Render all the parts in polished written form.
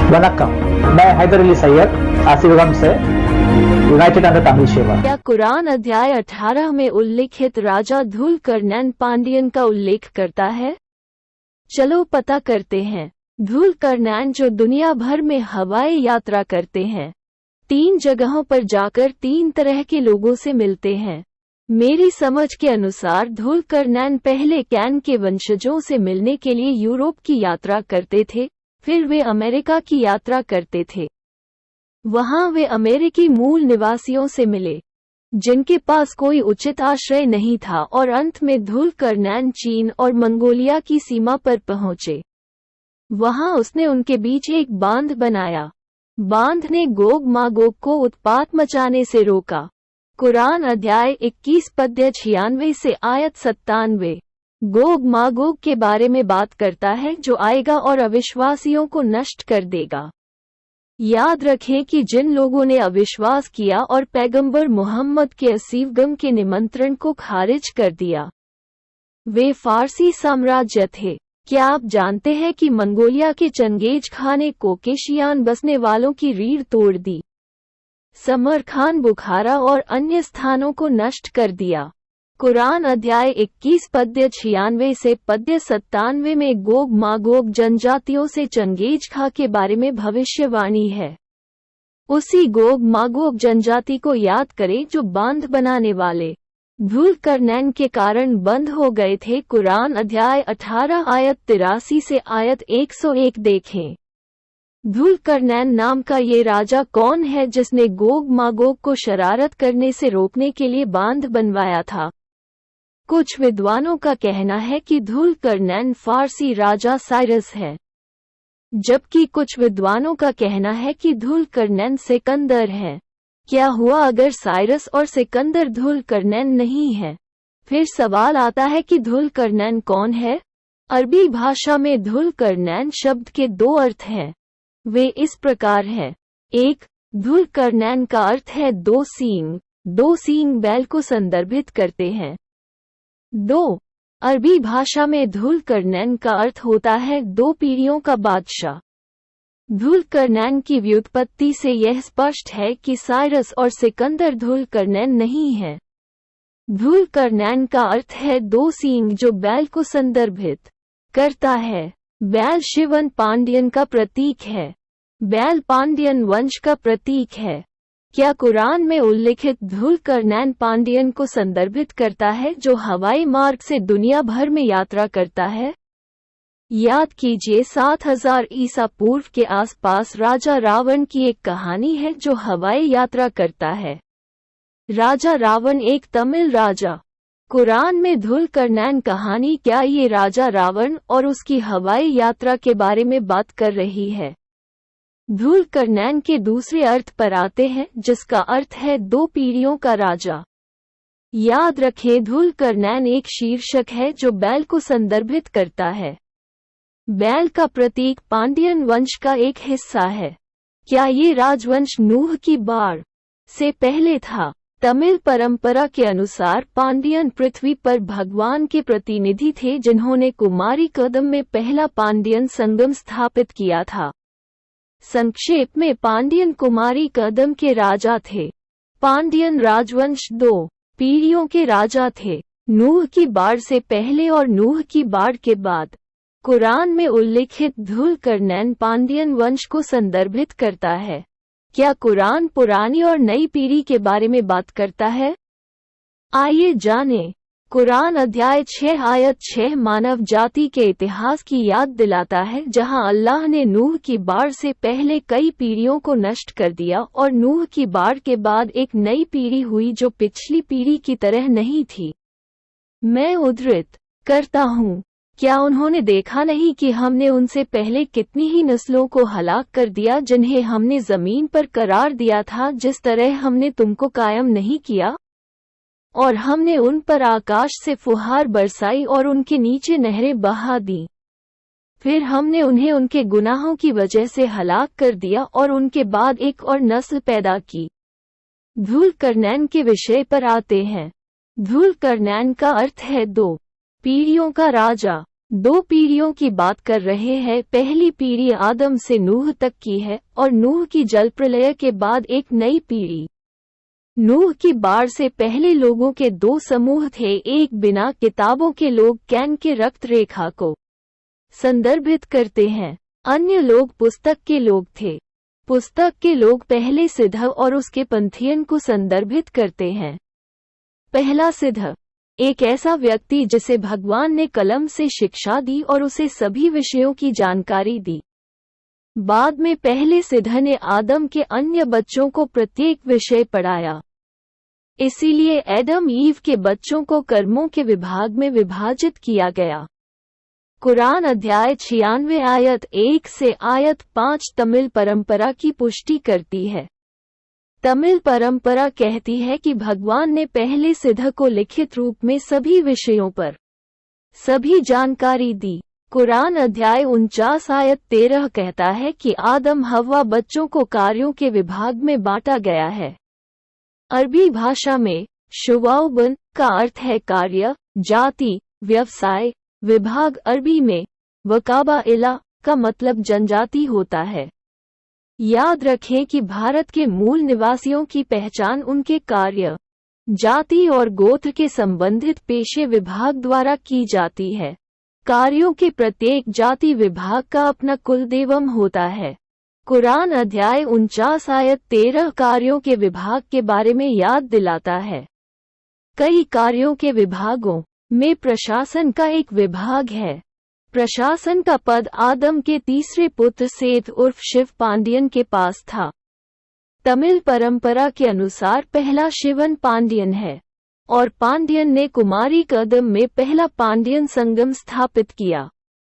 वनक्कम, मैं हैदर अली सैयद आसिफगंज से United under Tamil सेवा। क्या कुरान अध्याय 18 में उल्लिखित राजा धूलकर्णैन पांडियन का उल्लेख करता है? चलो पता करते हैं। धूलकर्णैन जो दुनिया भर में हवाई यात्रा करते हैं, 3 जगहों पर जाकर 3 तरह के लोगों से मिलते हैं। मेरी समझ के अनुसार धूलकर्णैन पहले कैन के वंशजों से मिलने के लिए यूरोप की यात्रा करते थे, फिर वे अमेरिका की यात्रा करते थे। वहां वे अमेरिकी मूल निवासियों से मिले, जिनके पास कोई उचित आश्रय नहीं था, और अंत में धूलकर्णैन चीन और मंगोलिया की सीमा पर पहुंचे। वहां उसने उनके बीच एक बांध बनाया। बांध ने गोग मागोग को उत्पात मचाने से रोका। कुरान अध्याय 21 पद्य 96 से आयत 97 गोग मागोग के बारे में बात करता है, जो आएगा और अविश्वासियों को नष्ट कर देगा। याद रखें कि जिन लोगों ने अविश्वास किया और पैगंबर मोहम्मद के असीफगम के निमंत्रण को खारिज कर दिया, वे फारसी साम्राज्य थे। क्या आप जानते हैं कि मंगोलिया के चंगेज खान ने कोकेशियान बसने वालों की रीढ़ तोड़ दी, समरखान बुखारा और अन्य स्थानों को नष्ट कर दिया। कुरान अध्याय 21 पद्य 96 से पद्य 97 में गोग मागोग जनजातियों से चंगेज खा के बारे में भविष्यवाणी है। उसी गोग मागोग जनजाति को याद करें जो बांध बनाने वाले धूलकर्णैन के कारण बंद हो गए थे। कुरान अध्याय 18 आयत 83 से आयत 101 देखें। धूलकर्णैन नाम का ये राजा कौन है जिसने गोग मागोग को शरारत करने से रोकने के लिए बांध बनवाया था? कुछ विद्वानों का कहना है कि धूलकर्णैन फारसी राजा साइरस है, जबकि कुछ विद्वानों का कहना है कि धूलकर्णैन सिकंदर है। क्या हुआ अगर साइरस और सिकंदर धूलकर्णैन नहीं है? फिर सवाल आता है कि धूलकर्णैन कौन है? अरबी भाषा में धूलकर्णैन शब्द के 2 अर्थ हैं। वे इस प्रकार हैं। 1. धूलकर्णैन का अर्थ है 2 सींग। 2 सींग बैल को संदर्भित करते हैं। 2. अरबी भाषा में धूलकर्णैन का अर्थ होता है 2 पीढ़ियों का बादशाह। धूलकर्णैन की व्युत्पत्ति से यह स्पष्ट है कि साइरस और सिकंदर धूलकर्णैन नहीं है। धूलकर्णैन का अर्थ है 2 सींग जो बैल को संदर्भित करता है। बैल शिवन पांडियन का प्रतीक है। बैल पांडियन वंश का प्रतीक है। क्या कुरान में उल्लिखित धूलकर्णैन पांडियन को संदर्भित करता है जो हवाई मार्ग से दुनिया भर में यात्रा करता है? याद कीजिए 7000 ईसा पूर्व के आसपास राजा रावण की एक कहानी है जो हवाई यात्रा करता है। राजा रावण एक तमिल राजा। कुरान में धूलकर्णैन कहानी क्या ये राजा रावण और उसकी हवाई यात्रा के बारे में बात कर रही है? धूलकर्णैन के दूसरे अर्थ पर आते हैं, जिसका अर्थ है 2 पीढ़ियों का राजा। याद रखें धूलकर्णैन एक शीर्षक है जो बैल को संदर्भित करता है। बैल का प्रतीक पांडियन वंश का एक हिस्सा है। क्या ये राजवंश नूह की बाढ़ से पहले था? तमिल परंपरा के अनुसार पांडियन पृथ्वी पर भगवान के प्रतिनिधि थे जिन्होंने कुमारी कदम में पहला पांडियन संगम स्थापित किया था। संक्षेप में पांडियन कुमारी कदम के राजा थे। पांडियन राजवंश 2 पीढ़ियों के राजा थे, नूह की बाढ़ से पहले और नूह की बाढ़ के बाद। कुरान में उल्लिखित धूलकर्णैन पांडियन वंश को संदर्भित करता है। क्या कुरान पुरानी और नई पीढ़ी के बारे में बात करता है? आइए जानें। कुरान अध्याय 6 आयत 6 मानव जाति के इतिहास की याद दिलाता है, जहां अल्लाह ने नूह की बाढ़ से पहले कई पीढ़ियों को नष्ट कर दिया और नूह की बाढ़ के बाद एक नई पीढ़ी हुई जो पिछली पीढ़ी की तरह नहीं थी। मैं उद्धृत करता हूँ, क्या उन्होंने देखा नहीं कि हमने उनसे पहले कितनी ही नस्लों को हलाक कर दिया जिन्हें हमने जमीन पर करार दिया था, जिस तरह हमने तुमको कायम नहीं किया? और हमने उन पर आकाश से फुहार बरसाई और उनके नीचे नहरें बहा दी। फिर हमने उन्हें उनके गुनाहों की वजह से हलाक कर दिया और उनके बाद एक और नस्ल पैदा की। धूलकर्णैन के विषय पर आते हैं। धूलकर्णैन का अर्थ है 2 पीढ़ियों का राजा। दो पीढ़ियों की बात कर रहे हैं। पहली पीढ़ी आदम से नूह तक की है और नूह की जल प्रलय के बाद एक नई पीढ़ी। नूह की बाढ़ से पहले लोगों के दो समूह थे, एक बिना किताबों के लोग कैन के रक्त रेखा को संदर्भित करते हैं, अन्य लोग पुस्तक के लोग थे। पुस्तक के लोग पहले सिद्ध और उसके पंथियन को संदर्भित करते हैं। पहला सिद्ध एक ऐसा व्यक्ति जिसे भगवान ने कलम से शिक्षा दी और उसे सभी विषयों की जानकारी दी। बाद में पहले सिद्ध ने आदम के अन्य बच्चों को प्रत्येक विषय पढ़ाया। इसीलिए एडम ईव के बच्चों को कर्मों के विभाग में विभाजित किया गया। कुरान अध्याय 96 आयत 1 से आयत 5 तमिल परंपरा की पुष्टि करती है। तमिल परंपरा कहती है कि भगवान ने पहले सिद्ध को लिखित रूप में सभी विषयों पर सभी जानकारी दी। कुरान अध्याय 49 आयत 13 कहता है कि आदम हव्वा बच्चों को कार्यों के विभाग में बांटा गया है। अरबी भाषा में शुवाउबन का अर्थ है कार्य, जाति, व्यवसाय। विभाग अरबी में वकाबा इला का मतलब जनजाति होता है। याद रखें कि भारत के मूल निवासियों की पहचान उनके कार्य, जाति और गोत्र के संबंधित पेशे विभाग द्वारा की जाती है। कार्यों के प्रत्येक जाति विभाग का अपना कुलदेवम होता है। कुरान अध्याय 49 आयत 13 कार्यों के विभाग के बारे में याद दिलाता है। कई कार्यों के विभागों में प्रशासन का एक विभाग है। प्रशासन का पद आदम के तीसरे पुत्र सेठ उर्फ शिव पांडियन के पास था। तमिल परंपरा के अनुसार पहला शिवन पांडियन है और पांडियन ने कुमारी कदम में पहला पांडियन संगम स्थापित किया।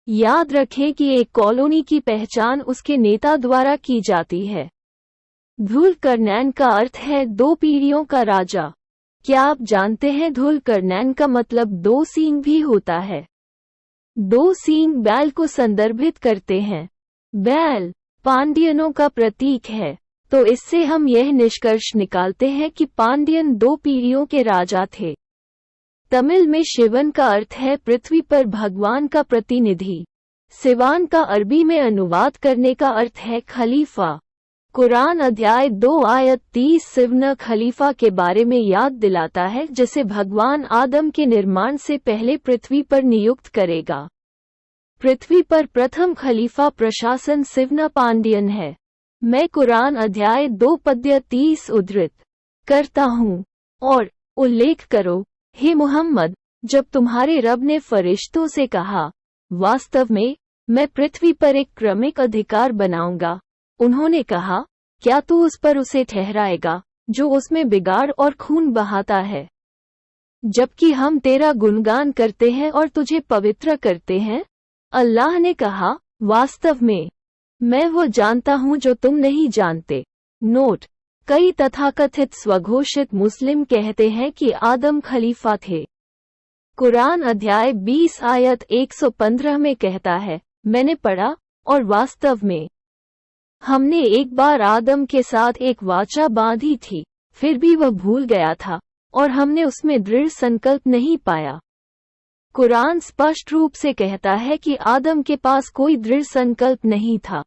याद रखें कि एक कॉलोनी की पहचान उसके नेता द्वारा की जाती है। धूलकर्नैन का अर्थ है दो पीढ़ियों का राजा। क्या आप जानते हैं धूलकर्नैन का मतलब दो सींग भी होता है। दो सींग बैल को संदर्भित करते हैं। बैल पांडियनों का प्रतीक है, तो इससे हम यह निष्कर्ष निकालते हैं कि पांडियन दो पीढ़ियों के राजा थे। तमिल में शिवन का अर्थ है पृथ्वी पर भगवान का प्रतिनिधि। सिवान का अरबी में अनुवाद करने का अर्थ है खलीफा। कुरान अध्याय 2 आयत 30 सिवना खलीफा के बारे में याद दिलाता है, जिसे भगवान आदम के निर्माण से पहले पृथ्वी पर नियुक्त करेगा। पृथ्वी पर प्रथम खलीफा प्रशासन सिवना पांडियन है। मैं कुरान अध्याय 2 पद्य 30 उद्धृत करता हूँ और उल्लेख करो, हे मुहम्मद, जब तुम्हारे रब ने फरिश्तों से कहा, वास्तव में मैं पृथ्वी पर एक क्रमिक अधिकार बनाऊंगा, उन्होंने कहा, क्या तू उस पर उसे ठहराएगा जो उसमें बिगाड़ और खून बहाता है, जबकि हम तेरा गुणगान करते हैं और तुझे पवित्र करते हैं। अल्लाह ने कहा, वास्तव में मैं वो जानता हूँ जो तुम नहीं जानते। नोट: कई तथाकथित स्वघोषित मुस्लिम कहते हैं कि आदम खलीफा थे। कुरान अध्याय 20 आयत 115 में कहता है, मैंने पढ़ा और वास्तव में हमने एक बार आदम के साथ एक वाचा बांधी थी, फिर भी वह भूल गया था और हमने उसमें दृढ़ संकल्प नहीं पाया। कुरान स्पष्ट रूप से कहता है कि आदम के पास कोई दृढ़ संकल्प नहीं था।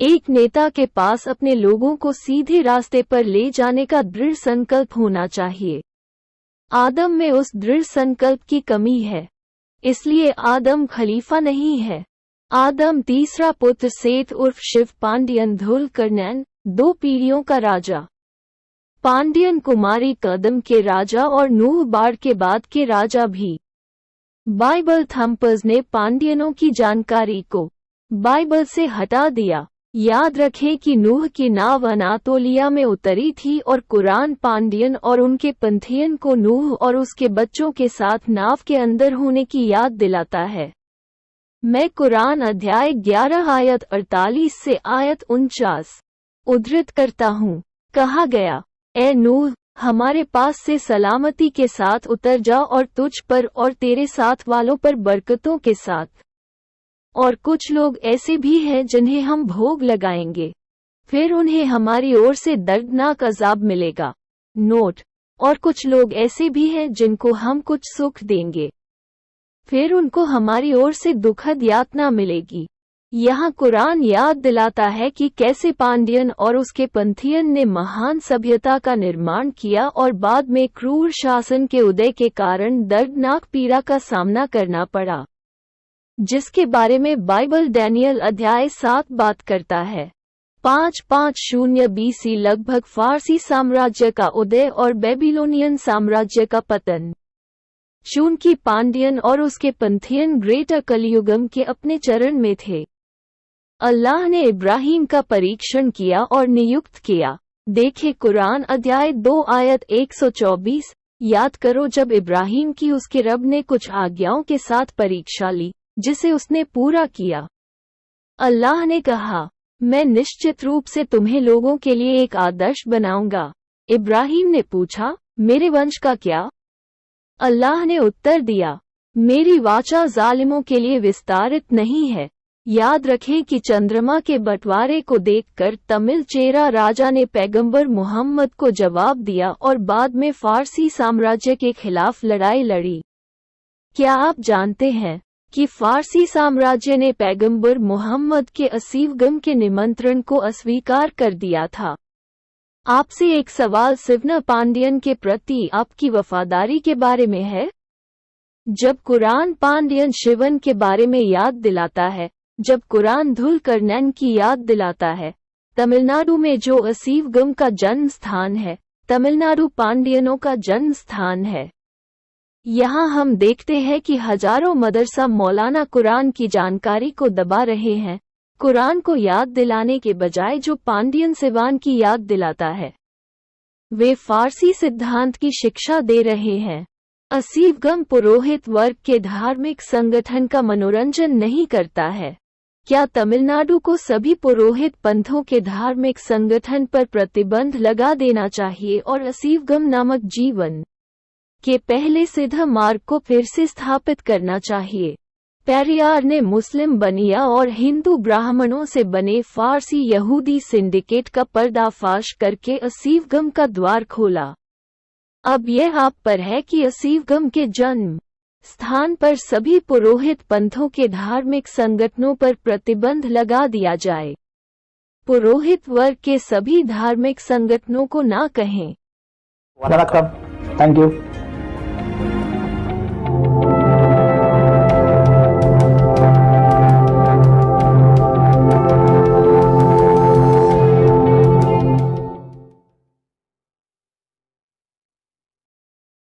एक नेता के पास अपने लोगों को सीधे रास्ते पर ले जाने का दृढ़ संकल्प होना चाहिए। आदम में उस दृढ़ संकल्प की कमी है, इसलिए आदम खलीफा नहीं है। आदम तीसरा पुत्र सेठ उर्फ शिव पांडियन धूलकर्नैन, दो पीढ़ियों का राजा। पांडियन कुमारी कदम के राजा और नूह बाढ़ के बाद के राजा भी। बाइबल थंपर्स ने पांडियनों की जानकारी को बाइबल से हटा दिया। याद रखें कि नूह की नाव अनातोलिया में उतरी थी और कुरान पांडियन और उनके पंथियन को नूह और उसके बच्चों के साथ नाव के अंदर होने की याद दिलाता है। मैं कुरान अध्याय 11 आयत 48 से आयत 49 उद्धृत करता हूँ। कहा गया, ए नूह, हमारे पास से सलामती के साथ उतर जा और तुझ पर और तेरे साथ वालों पर बरकतों के साथ। और कुछ लोग ऐसे भी हैं जिन्हें हम भोग लगाएंगे, फिर उन्हें हमारी ओर से दर्दनाक अजाब मिलेगा। नोट: और कुछ लोग ऐसे भी हैं जिनको हम कुछ सुख देंगे। फिर उनको हमारी ओर से दुखद यातना मिलेगी। यहाँ कुरान याद दिलाता है कि कैसे पांडियन और उसके पंथियन ने महान सभ्यता का निर्माण किया और बाद में क्रूर शासन के उदय के कारण दर्दनाक पीड़ा का सामना करना पड़ा, जिसके बारे में बाइबल डैनियल अध्याय 7 बात करता है। 550 BC लगभग फारसी साम्राज्य का उदय और बेबीलोनियन साम्राज्य का पतन। चूंकि पांडियन और उसके पंथियन ग्रेटर कलियुगम के अपने चरण में थे, अल्लाह ने इब्राहिम का परीक्षण किया और नियुक्त किया। देखे कुरान अध्याय 2 आयत 124। याद करो जब इब्राहिम की उसके रब ने कुछ आज्ञाओं के साथ परीक्षा ली, जिसे उसने पूरा किया। अल्लाह ने कहा, मैं निश्चित रूप से तुम्हें लोगों के लिए एक आदर्श बनाऊंगा। इब्राहिम ने पूछा, मेरे वंश का क्या? अल्लाह ने उत्तर दिया, मेरी वाचा जालिमों के लिए विस्तारित नहीं है। याद रखें कि चंद्रमा के बंटवारे को देखकर तमिल चेरा राजा ने पैगंबर मोहम्मद को जवाब दिया और बाद में फारसी साम्राज्य के खिलाफ लड़ाई लड़ी। क्या आप जानते हैं कि फारसी साम्राज्य ने पैगंबर मोहम्मद के असीवगम के निमंत्रण को अस्वीकार कर दिया था? आपसे एक सवाल सिवना पांडियन के प्रति आपकी वफादारी के बारे में है। जब कुरान पांडियन शिवन के बारे में याद दिलाता है, जब कुरान धुलकर्नैन की याद दिलाता है, तमिलनाडु में जो असीवगम का जन्म स्थान है, तमिलनाडु पांडियनों का जन्म स्थान है। यहाँ हम देखते हैं कि हजारों मदरसा मौलाना कुरान की जानकारी को दबा रहे हैं, कुरान को याद दिलाने के बजाय जो पांडियन सिवान की याद दिलाता है। वे फारसी सिद्धांत की शिक्षा दे रहे हैं। असीवगम पुरोहित वर्ग के धार्मिक संगठन का मनोरंजन नहीं करता है। क्या तमिलनाडु को सभी पुरोहित पंथों के धार्मिक संगठन पर प्रतिबंध लगा देना चाहिए और असीवगम नामक जीवन के पहले सिद्ध मार्ग को फिर से स्थापित करना चाहिए? पेरियार ने मुस्लिम बनिया और हिंदू ब्राह्मणों से बने फारसी यहूदी सिंडिकेट का पर्दाफाश करके असीवगम का द्वार खोला। अब यह आप पर है कि असीवगम के जन्म स्थान पर सभी पुरोहित पंथों के धार्मिक संगठनों पर प्रतिबंध लगा दिया जाए। पुरोहित वर्ग के सभी धार्मिक संगठनों को ना कहें। Vanakkam, thank you.